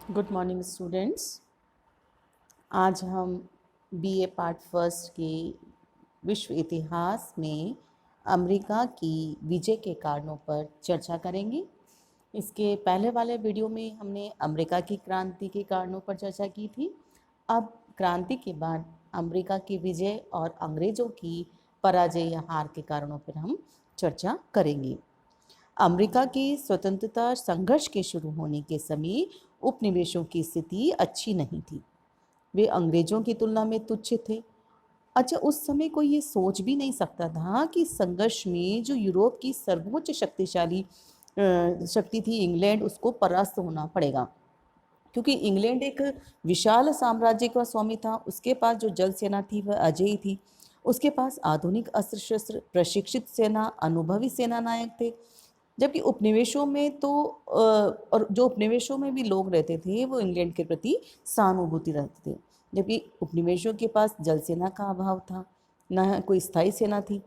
Good morning students. आज हम BA part first के विश्व इतिहास में अमेरिका की विजय के कारणों पर चर्चा करेंगे। इसके पहले वाले वीडियो में हमने अमेरिका की क्रांति के कारणों पर चर्चा की थी। अब क्रांति के बाद अमेरिका की विजय और अंग्रेज़ों की पराजय या हार के कारणों पर हम चर्चा करेंगे। अमेरिका के स्वतंत्रता संघर्ष के शुरू होने के समय उपनिवेशों की स्थिति अच्छी नहीं थी। वे अंग्रेजों की तुलना में तुच्छ थे। अच्छा, उस समय कोई ये सोच भी नहीं सकता था कि संघर्ष में जो यूरोप की सर्वोच्च शक्तिशाली शक्ति थी इंग्लैंड, उसको परास्त होना पड़ेगा, क्योंकि इंग्लैंड एक विशाल साम्राज्य का स्वामी था। उसके पास जो जल सेना थी वह अजेय थी। उसके पास आधुनिक अस्त्र शस्त्र, प्रशिक्षित सेना, अनुभवी सेना नायक थे। जबकि उपनिवेशों में तो और जो उपनिवेशों में भी लोग रहते थे वो इंग्लैंड के प्रति सहानुभूति रखते थे। जबकि उपनिवेशों के पास जल सेना का अभाव था, न कोई स्थायी सेना थी,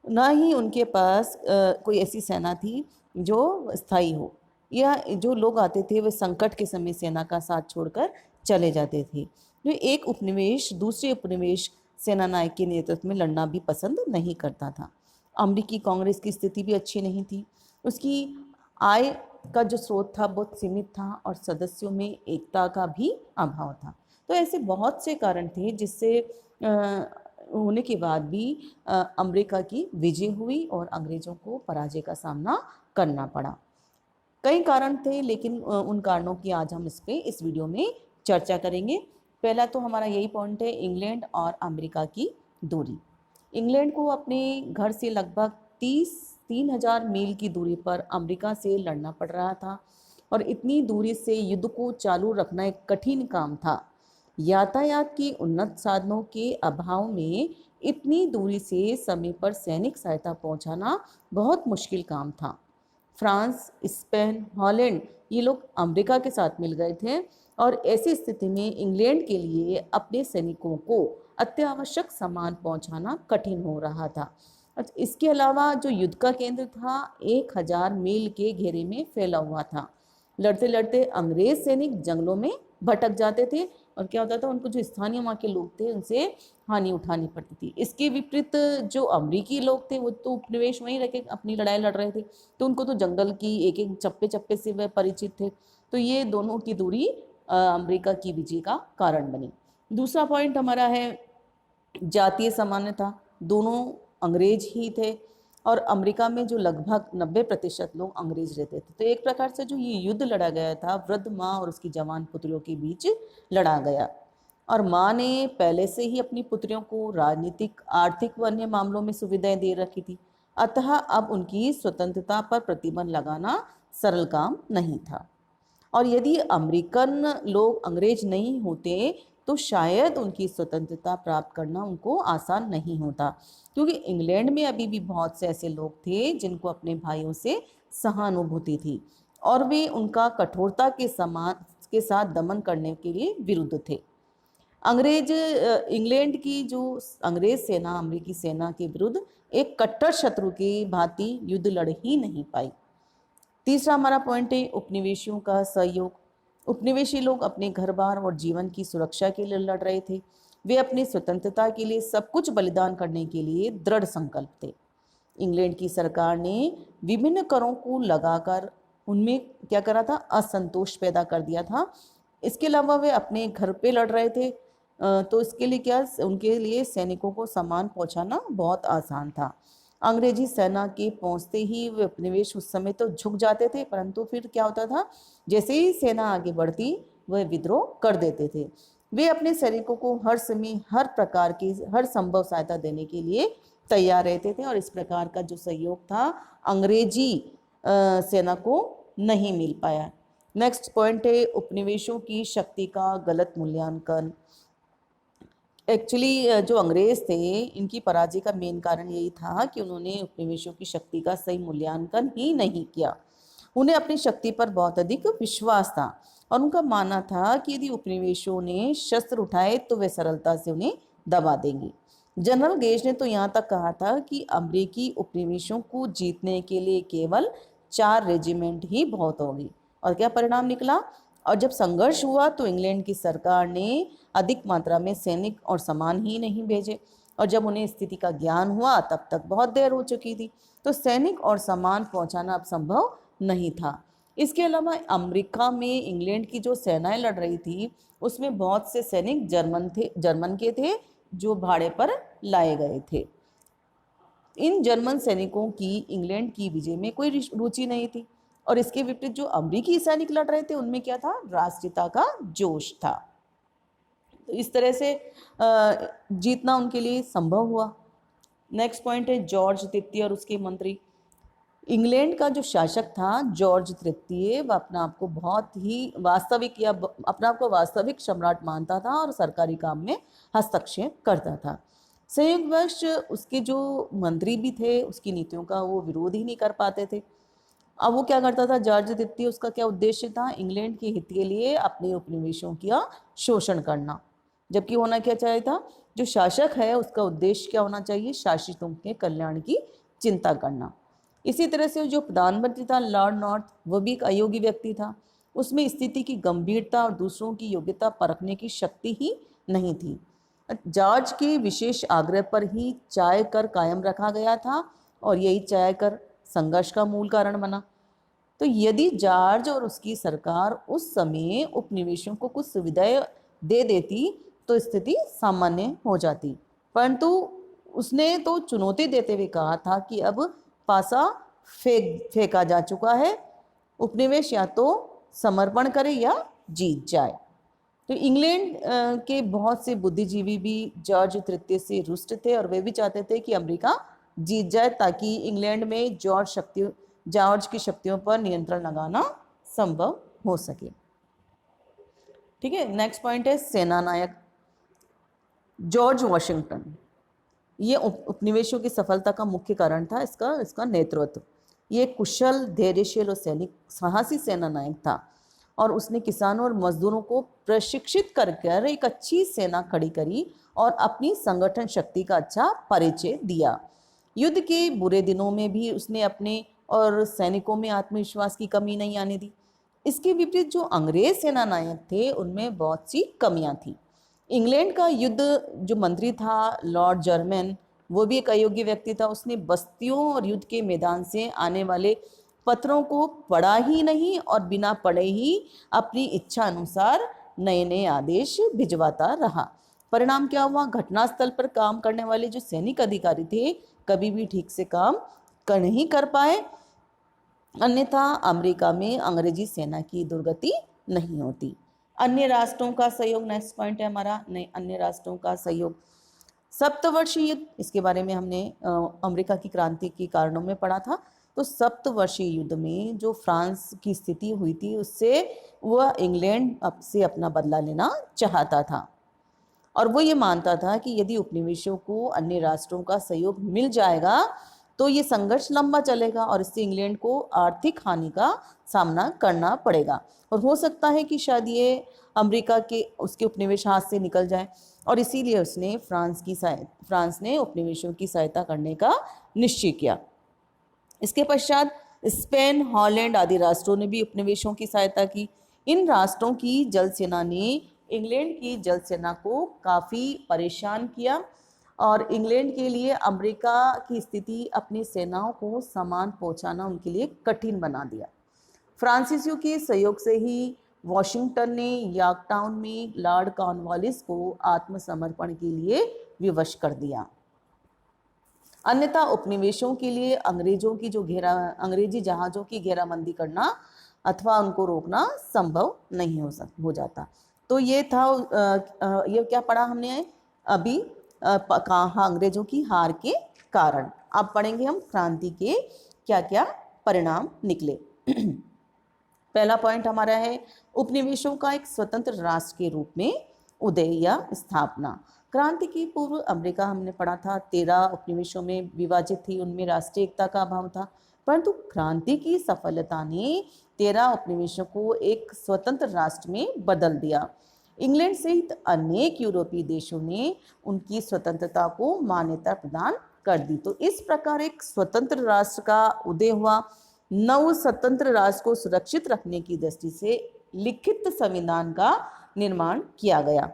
ना ही उनके पास कोई ऐसी सेना थी जो स्थायी हो, या जो लोग आते थे वे संकट के समय सेना का साथ छोड़कर चले जाते थे। जो एक उपनिवेश दूसरे उपनिवेश सेना नायक के नेतृत्व में लड़ना भी पसंद नहीं करता था। अमेरिकी कांग्रेस की स्थिति भी अच्छी नहीं थी। उसकी आय का जो स्रोत था बहुत सीमित था और सदस्यों में एकता का भी अभाव था। तो ऐसे बहुत से कारण थे जिससे होने के बाद भी अमेरिका की विजय हुई और अंग्रेजों को पराजय का सामना करना पड़ा। कई कारण थे, लेकिन उन कारणों की आज हम इस वीडियो में चर्चा करेंगे। पहला तो हमारा यही पॉइंट है, इंग्लैंड और अमेरिका की दूरी। इंग्लैंड को अपने घर से लगभग 3,000 मील की दूरी पर अमेरिका से लड़ना पड़ रहा था, और इतनी दूरी से युद्ध को चालू रखना एक कठिन काम था। यातायात की उन्नत साधनों के अभाव में इतनी दूरी से समय पर सैनिक सहायता पहुंचाना बहुत मुश्किल काम था। फ्रांस, स्पेन, हॉलैंड ये लोग अमेरिका के साथ मिल गए थे, और ऐसी स्थिति में इंग्लैंड के लिए अपने सैनिकों को अत्यावश्यक सामान पहुंचाना कठिन हो रहा था। इसके अलावा जो युद्ध का केंद्र था 1,000 मील के घेरे में फैला हुआ था। लड़ते लड़ते अंग्रेज सैनिक जंगलों में भटक जाते थे, और क्या होता था, उनको जो स्थानीय वहाँ के लोग थे उनसे हानि उठानी पड़ती थी। इसके विपरीत जो अमरीकी लोग थे वो तो उपनिवेश वहीं रह के अपनी लड़ाई लड़ रहे थे, तो उनको तो जंगल की एक एक चप्पे चप्पे से वह परिचित थे। तो ये दोनों की दूरी अमेरिका की विजय का कारण बनी। दूसरा पॉइंट हमारा है जातीय समानता। दोनों अंग्रेज ही थे, और अमेरिका में जो लगभग 90% लोग अंग्रेज रहते थे। तो एक प्रकार से जो ये युद्ध लड़ा गया था वृद्ध माँ और उसकी जवान पुत्रियों के बीच लड़ा गया, और माँ ने पहले से ही अपनी पुत्रियों को राजनीतिक, आर्थिक व अन्य मामलों में सुविधाएं दे रखी थी। अतः अब उनकी स्वतंत्रता पर प्रतिबंध लगाना सरल काम नहीं था। और यदि अमेरिकन लोग अंग्रेज नहीं होते तो शायद उनकी स्वतंत्रता प्राप्त करना उनको आसान नहीं होता, क्योंकि इंग्लैंड में अभी भी बहुत से ऐसे लोग थे जिनको अपने भाइयों से सहानुभूति थी, और वे उनका कठोरता के साथ दमन करने के लिए विरुद्ध थे। इंग्लैंड की जो अंग्रेज सेना अमेरिकी सेना के विरुद्ध एक कट्टर शत्रु की भांति युद्ध लड़ ही नहीं पाई। तीसरा हमारा पॉइंट है उपनिवेशियों का सहयोग। उपनिवेशी लोग अपने घर बार और जीवन की सुरक्षा के लिए लड़ रहे थे। वे अपनी स्वतंत्रता के लिए सब कुछ बलिदान करने के लिए दृढ़ संकल्प थे। इंग्लैंड की सरकार ने विभिन्न करों को लगाकर उनमें क्या करा था, असंतोष पैदा कर दिया था। इसके अलावा वे अपने घर पे लड़ रहे थे, तो इसके लिए क्या, उनके लिए सैनिकों को सामान पहुंचाना बहुत आसान था। अंग्रेजी सेना के पहुंचते ही वे उपनिवेश उस समय तो झुक जाते थे, परंतु फिर क्या होता था, जैसे ही सेना आगे बढ़ती वह विद्रोह कर देते थे। वे अपने सैनिकों को हर समय हर प्रकार की हर संभव सहायता देने के लिए तैयार रहते थे, और इस प्रकार का जो सहयोग था अंग्रेजी सेना को नहीं मिल पाया। नेक्स्ट पॉइंट है उपनिवेशों की शक्ति का गलत मूल्यांकन। एक्चुअली जो अंग्रेज थे इनकी पराजय का मेन कारण यही था कि उन्होंने उपनिवेशों की शक्ति का सही मूल्यांकन ही नहीं किया। उन्हें अपनी शक्ति पर बहुत अधिक विश्वास था, और उनका मानना था कि यदि उपनिवेशों ने शस्त्र उठाए तो वे सरलता से उन्हें दबा देंगे। जनरल गेज ने तो यहाँ तक कहा था कि अमेरिकी उपनिवेशों को जीतने के लिए केवल 4 रेजिमेंट ही बहुत होगी, और क्या परिणाम निकला, और जब संघर्ष हुआ तो इंग्लैंड की सरकार ने अधिक मात्रा में सैनिक और सामान ही नहीं भेजे, और जब उन्हें स्थिति का ज्ञान हुआ तब तक बहुत देर हो चुकी थी। तो सैनिक और सामान पहुंचाना अब संभव नहीं था। इसके अलावा अमेरिका में इंग्लैंड की जो सेनाएं लड़ रही थी उसमें बहुत से सैनिक जर्मन के थे जो भाड़े पर लाए गए थे। इन जर्मन सैनिकों की इंग्लैंड की विजय में कोई रुचि नहीं थी, और इसके विपरीत जो अमेरिकी सैनिक लड़ रहे थे उनमें क्या था, राष्ट्रीयता का जोश था। तो इस तरह से जीतना उनके लिए संभव हुआ। नेक्स्ट पॉइंट है जॉर्ज तृतीय और उसके मंत्री। इंग्लैंड का जो शासक था जॉर्ज तृतीय, वह अपना आप को बहुत ही वास्तविक या अपना आप को वास्तविक सम्राट मानता था और सरकारी काम में हस्तक्षेप करता था। संयोगवश उसके जो मंत्री भी थे उसकी नीतियों का वो विरोध ही नहीं कर पाते थे। अब वो क्या करता था जॉर्ज तृतीय, उसका क्या उद्देश्य था, इंग्लैंड के हित के लिए अपने उपनिवेशों का शोषण करना। जबकि होना क्या चाहिए था, जो शासक है उसका उद्देश्य क्या होना चाहिए, शासितों के कल्याण की चिंता करना। इसी तरह से जो प्रधानमंत्री था लॉर्ड नॉर्थ, वह भी एक अयोग्य व्यक्ति था। उसमें स्थिति की गंभीरता और दूसरों की योग्यता परखने की शक्ति ही नहीं थी। जॉर्ज के विशेष आग्रह पर ही चाय कर कायम रखा गया था और यही चाय कर संघर्ष का मूल कारण बना। तो यदि जॉर्ज और उसकी सरकार उस समय उपनिवेशों को कुछ सुविधाएं दे देती तो स्थिति सामान्य हो जाती, परंतु उसने तो चुनौती देते हुए कहा था कि अब पासा फेंका जा चुका है, उपनिवेश या तो समर्पण करे या जीत जाए। तो इंग्लैंड के बहुत से बुद्धिजीवी भी जॉर्ज तृतीय से रुष्ट थे और वे भी चाहते थे कि अमेरिका जीत जाए ताकि इंग्लैंड में जॉर्ज की शक्तियों पर नियंत्रण लगाना संभव हो सके। ठीक है, नेक्स्ट पॉइंट है सेना नायक जॉर्ज वॉशिंगटन। ये उपनिवेशों की सफलता का मुख्य कारण था इसका नेतृत्व। ये कुशल, धैर्यशील और साहसी सेना नायक था और उसने किसानों और मजदूरों को प्रशिक्षित कर एक अच्छी सेना खड़ी करी और अपनी संगठन शक्ति का अच्छा परिचय दिया। युद्ध के बुरे दिनों में भी उसने अपने और सैनिकों में आत्मविश्वास की कमी नहीं आने दी। इसके विपरीत जो अंग्रेज सेना नायक थे उनमें बहुत सी कमियां थी। इंग्लैंड का युद्ध जो मंत्री था लॉर्ड जर्मन, वो भी एक अयोग्य व्यक्ति था। उसने बस्तियों और युद्ध के मैदान से आने वाले पत्रों को पढ़ा ही नहीं और बिना पढ़े ही अपनी इच्छा अनुसार नए नए आदेश भिजवाता रहा। परिणाम क्या हुआ, घटनास्थल पर काम करने वाले जो सैनिक अधिकारी थे कभी भी ठीक से काम नहीं कर पाए, अन्यथा अमेरिका में अंग्रेजी सेना की दुर्गति नहीं होती। अन्य राष्ट्रों का सहयोग, नेक्स्ट पॉइंट है हमारा अन्य राष्ट्रों का सहयोग। सप्तवर्षीय युद्ध, इसके बारे में हमने अमेरिका की क्रांति के कारणों में पढ़ा था। तो सप्तवर्षीय युद्ध में जो फ्रांस की स्थिति हुई थी उससे वह इंग्लैंड से अपना बदला लेना चाहता था और वो ये मानता था कि यदि उपनिवेशों को अन्य राष्ट्रों का सहयोग मिल जाएगा तो ये संघर्ष लंबा चलेगा और इससे इंग्लैंड को आर्थिक हानि का सामना करना पड़ेगा और हो सकता है कि शायद ये अमेरिका के उसके उपनिवेश हाथ से निकल जाए, और इसीलिए उसने फ्रांस ने उपनिवेशों की सहायता करने का निश्चय किया। इसके पश्चात स्पेन, हॉलैंड आदि राष्ट्रों ने भी उपनिवेशों की सहायता की। इन राष्ट्रों की जल सेना ने इंग्लैंड की जल सेना को काफ़ी परेशान किया और इंग्लैंड के लिए अमेरिका की स्थिति अपनी सेनाओं को सामान पहुंचाना उनके लिए कठिन बना दिया। फ्रांसीसियों के सहयोग से ही वॉशिंगटन ने यॉर्कटाउन में लॉर्ड कॉर्नवालिस को आत्मसमर्पण के लिए विवश कर दिया। अन्यथा उपनिवेशों के लिए अंग्रेजी जहाज़ों की घेराबंदी करना अथवा उनको रोकना संभव नहीं हो जाता। तो ये था ये क्या पढ़ा हमने अभी, कहाँ अंग्रेजों की हार के कारण। अब पढ़ेंगे हम क्रांति के क्या क्या परिणाम निकले। पहला पॉइंट हमारा है उपनिवेशों का एक स्वतंत्र राष्ट्र के रूप में उदय या स्थापना। क्रांति की पूर्व अमेरिका हमने पढ़ा था 13 उपनिवेशों में विभाजित थी, उनमें राष्ट्रीय एकता का अभाव था, परंतु क्रांति की सफलता ने 13 उपनिवेशों को एक स्वतंत्र राष्ट्र में बदल दिया। इंग्लैंड सहित अनेक यूरोपीय देशों ने उनकी स्वतंत्रता को मान्यता प्रदान कर दी। तो इस प्रकार एक स्वतंत्र राष्ट्र का उदय हुआ। नव स्वतंत्र राष्ट्र को सुरक्षित रखने की दृष्टि से लिखित संविधान का निर्माण किया गया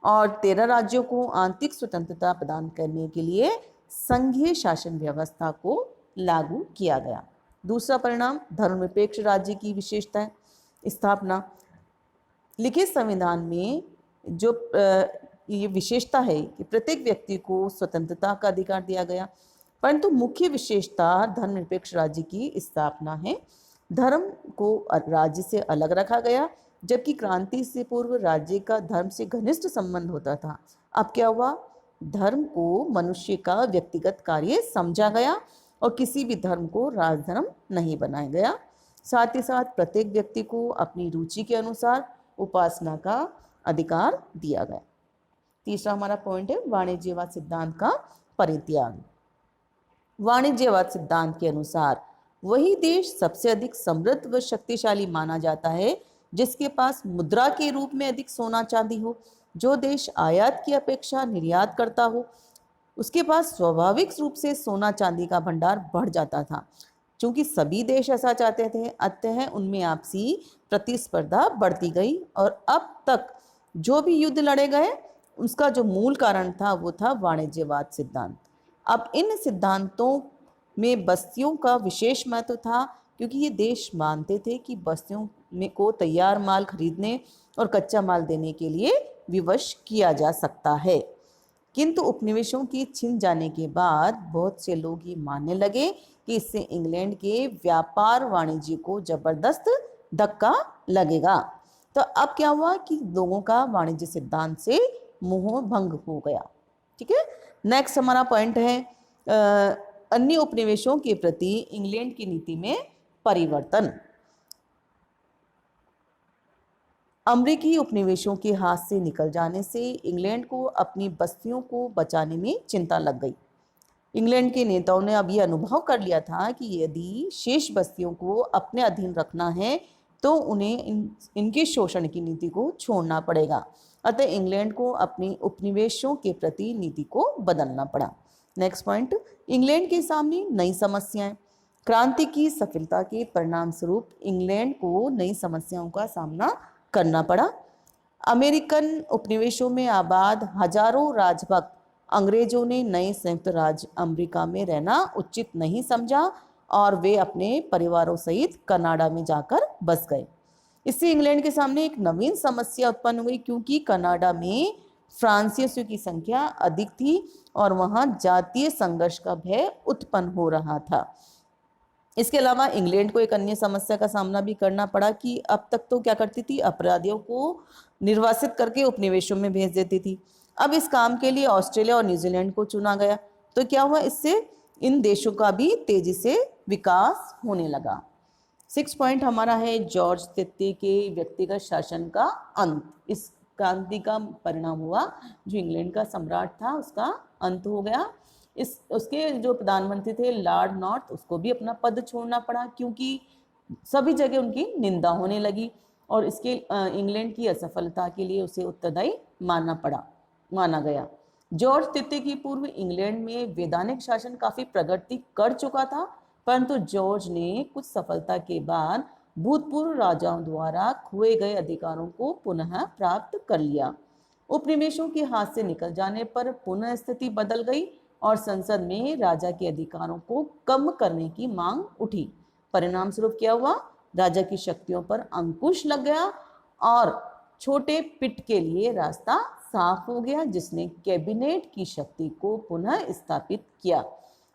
और 13 राज्यों को आंतरिक स्वतंत्रता प्रदान करने के लिए संघीय शासन व्यवस्था को लागू किया गया। दूसरा परिणाम, धर्मनिरपेक्ष राज्य की विशेषता स्थापना। लिखित संविधान में जो ये विशेषता है कि प्रत्येक व्यक्ति को स्वतंत्रता का अधिकार दिया गया, परंतु मुख्य विशेषता धर्मनिरपेक्ष राज्य की स्थापना है। धर्म को राज्य से अलग रखा गया, जबकि क्रांति से पूर्व राज्य का धर्म से घनिष्ठ संबंध होता था। अब क्या हुआ, धर्म को मनुष्य का व्यक्तिगत कार्य समझा गया और किसी भी धर्म को राजधर्म नहीं बनाया गया। साथ ही साथ प्रत्येक व्यक्ति को अपनी रुचि के अनुसार उपासना का अधिकार दिया गया। तीसरा हमारा पॉइंट है वाणिज्यवाद सिद्धांत का परित्याग। वाणिज्यवाद सिद्धांत के अनुसार वही देश सबसे अधिक समृद्ध व शक्तिशाली माना जाता है जिसके पास मुद्रा के रूप में अधिक सोना चांदी हो। जो देश आयात की अपेक्षा निर्यात करता हो उसके पास स्वाभाविक रूप से सोना चांदी का भंडार बढ़ जाता था। क्योंकि सभी देश ऐसा चाहते थे, अतः उनमें आपसी प्रतिस्पर्धा बढ़ती गई और अब तक जो भी युद्ध लड़े गए उसका जो मूल कारण था वो था वाणिज्यवाद सिद्धांत। अब इन सिद्धांतों में बस्तियों का विशेष महत्व था, क्योंकि ये देश मानते थे कि बस्तियों में को तैयार माल खरीदने और कच्चा माल देने के लिए विवश किया जा सकता है। किंतु उपनिवेशों के छिन जाने के बाद बहुत से लोग ये मानने लगे कि इससे इंग्लैंड के व्यापार वाणिज्य को जबरदस्त धक्का लगेगा। तो अब क्या हुआ कि लोगों का वाणिज्य सिद्धांत से मोह भंग हो गया। ठीक है, नेक्स्ट हमारा पॉइंट है अन्य उपनिवेशों के प्रति इंग्लैंड की नीति में परिवर्तन। अमेरिकी उपनिवेशों के हाथ से निकल जाने से इंग्लैंड को अपनी बस्तियों को बचाने में चिंता लग गई। इंग्लैंड के नेताओं ने अब ये अनुभव कर लिया था कि यदि शेष बस्तियों को अपने अधीन रखना है तो उन्हें इनके शोषण की नीति को छोड़ना पड़ेगा। अतः इंग्लैंड को अपनी उपनिवेशों के प्रति नीति को बदलना पड़ा। नेक्स्ट पॉइंट, इंग्लैंड के सामने नई समस्याएं। क्रांति की सफलता के परिणाम स्वरूप इंग्लैंड को नई समस्याओं का सामना करना पड़ा। अमेरिकन उपनिवेशों में आबाद हजारों राजभक्त अंग्रेजों ने नए संयुक्त राज्य अमेरिका में रहना उचित नहीं समझा और वे अपने परिवारों सहित कनाडा में जाकर बस गए। इससे इंग्लैंड के सामने एक नवीन समस्या उत्पन्न हुई, क्योंकि कनाडा में फ्रांसीसियों की संख्या अधिक थी और वहां जातीय संघर्ष का भय उत्पन्न हो रहा था। इसके अलावा इंग्लैंड को एक अन्य समस्या का सामना भी करना पड़ा कि अब तक तो क्या करती थी, अपराधियों को निर्वासित करके उपनिवेशों में भेज देती थी। अब इस काम के लिए ऑस्ट्रेलिया और न्यूजीलैंड को चुना गया। तो क्या हुआ, इससे इन देशों का भी तेजी से विकास होने लगा। 6 पॉइंट हमारा है जॉर्ज तृतीय के व्यक्तिगत शासन का अंत। इस क्रांति का परिणाम हुआ जो इंग्लैंड का सम्राट था उसका अंत हो गया। उसके जो प्रधानमंत्री थे लॉर्ड नॉर्थ, उसको भी अपना पद छोड़ना पड़ा क्योंकि सभी जगह उनकी निंदा होने लगी और इसके इंग्लैंड की असफलता के लिए उसे उत्तरदायी माना गया। जॉर्ज तृतीय की पूर्व इंग्लैंड में वैधानिक शासन काफी प्रगति कर चुका था, परंतु जॉर्ज ने कुछ सफलता के बाद भूतपूर्व राजाओं द्वारा खोए गए अधिकारों को पुनः प्राप्त कर लिया। उपनिवेशों के हाथ से निकल जाने पर पुनः स्थिति बदल गई और संसद में राजा के अधिकारों को कम करने की मांग उठी। परिणाम स्वरूप क्या हुआ, राजा की शक्तियों पर अंकुश लग गया और छोटे पिट के लिए रास्ता साफ हो गया, जिसने कैबिनेट की शक्ति को पुनः स्थापित किया।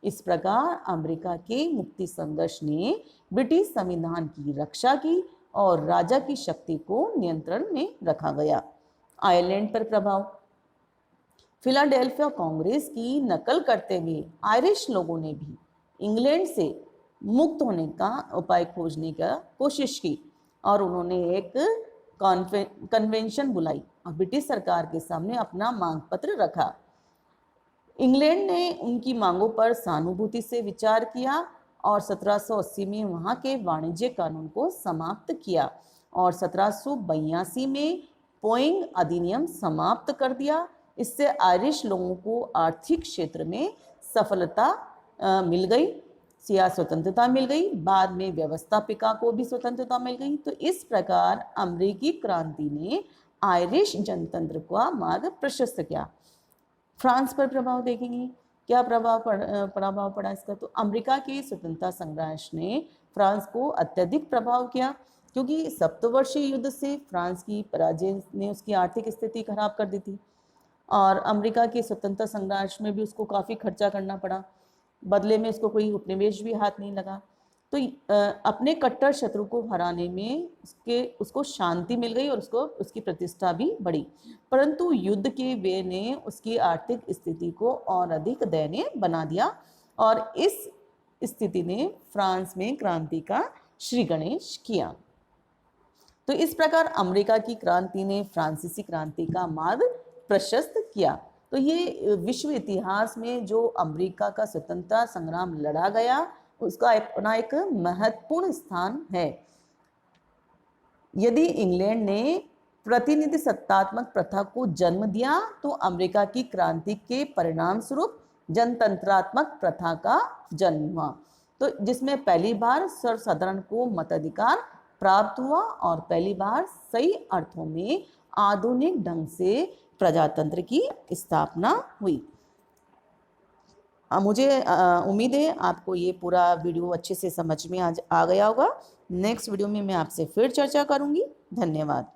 इस प्रकार अमेरिका के मुक्ति संघर्ष ने ब्रिटिश संविधान की रक्षा की और राजा की शक्ति को नियंत्रण में रखा गया। आयरलैंड पर प्रभाव। फिलाडेल्फिया कांग्रेस की नकल करते हुए आयरिश लोगों ने भी इंग्लैंड से मुक्त होने का उपाय खोजने का कोशिश की और उन्होंने एक कन्वेंशन बुलाई और ब्रिटिश सरकार के सामने अपना मांग पत्र रखा। इंग्लैंड ने उनकी मांगों पर सहानुभूति से विचार किया और 1780 में वहां के वाणिज्य कानून को समाप्त किया और 1782 में पोइंग अधिनियम समाप्त कर दिया। इससे आयरिश लोगों को आर्थिक क्षेत्र में सफलता मिल गई सिया स्वतंत्रता मिल गई, बाद में व्यवस्थापिका को भी स्वतंत्रता मिल गई। तो इस प्रकार अमेरिकी क्रांति ने आयरिश जनतंत्र का मार्ग प्रशस्त किया। फ्रांस पर प्रभाव देखेंगे, क्या प्रभाव पड़ा इसका। तो अमेरिका के स्वतंत्रता संघर्ष ने फ्रांस को अत्यधिक प्रभाव किया, क्योंकि सप्तवर्षीय युद्ध से फ्रांस की पराजय ने उसकी आर्थिक स्थिति खराब कर दी थी और अमेरिका के स्वतंत्रता संघर्ष में भी उसको काफ़ी खर्चा करना पड़ा, बदले में उसको कोई उपनिवेश भी हाथ नहीं लगा। तो अपने कट्टर शत्रु को हराने में उसको शांति मिल गई और उसकी प्रतिष्ठा भी बढ़ी, परंतु युद्ध के व्यय ने उसकी आर्थिक स्थिति को और अधिक दयनीय बना दिया और इस स्थिति ने फ्रांस में क्रांति का श्री गणेश किया। तो इस प्रकार अमेरिका की क्रांति ने फ्रांसीसी क्रांति का मार्ग प्रशस्त किया। तो ये विश्व इतिहास में जो अमेरिका का स्वतंत्रता संग्राम लड़ा गया उसका अपना एक महत्वपूर्ण स्थान है। यदि इंग्लैंड ने प्रतिनिधि सत्तात्मक प्रथा को जन्म दिया तो अमेरिका की क्रांति के परिणाम स्वरूप जनतंत्रात्मक प्रथा का जन्म हुआ, तो जिसमें पहली बार सर्वसाधारण को मताधिकार प्राप्त हुआ और पहली बार सही अर्थों में आधुनिक ढंग से प्रजातंत्र की स्थापना हुई। मुझे उम्मीद है आपको ये पूरा वीडियो अच्छे से समझ में आ गया होगा। नेक्स्ट वीडियो में मैं आपसे फिर चर्चा करूंगी। धन्यवाद।